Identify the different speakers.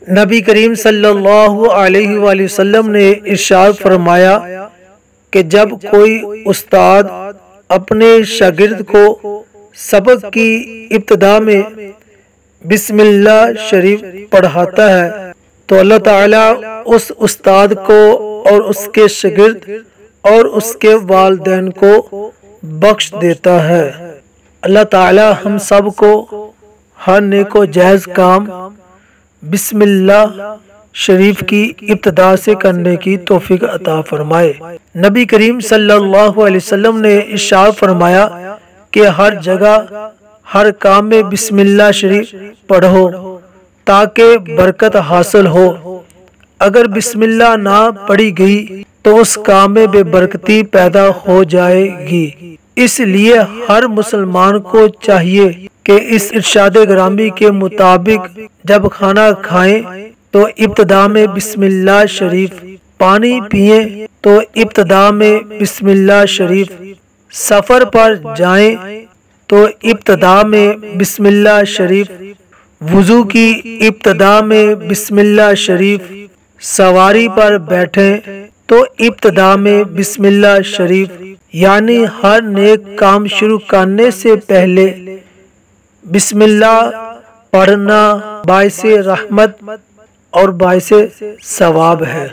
Speaker 1: نبی کریم صلی اللہ علیہ وآلہ وسلم نے ارشاد فرمایا کہ جب کوئی استاد اپنے شاگرد کو سبق کی ابتدا میں بسم اللہ شریف پڑھاتا ہے تو اللہ تعالیٰ اس استاد کو اور اس کے شاگرد اور اس کے والدین کو بخش دیتا ہے۔ اللہ تعالیٰ ہم سب کو ہر نیک و جائز کام بسم اللہ شریف کی ابتدا سے کرنے کی توفیق عطا فرمائے۔ نبی کریم صلی اللہ علیہ وسلم نے ارشاد فرمایا کہ ہر جگہ ہر کام میں بسم اللہ شریف پڑھو تاکہ برکت حاصل ہو۔ اگر بسم اللہ نہ پڑھی گئی تو اس کام میں بے برکتی پیدا ہو جائے گی۔ اس لیے ہر مسلمان کو چاہیے کہ اس ارشاد گرامی کے مطابق جب کھانا کھائیں تو ابتدا میں بسم اللہ شریف، پانی پئیں تو ابتدا میں بسم اللہ شریف، سفر پر جائیں تو ابتدا میں بسم اللہ شریف، وضو کی ابتدا میں بسم اللہ شریف، سواری پر بیٹھیں تو ابتدا میں بسم اللہ شریف، یعنی ہر نیک کام شروع کرنے سے پہلے بسم اللہ پڑھنا باعث رحمت اور باعث ثواب ہے۔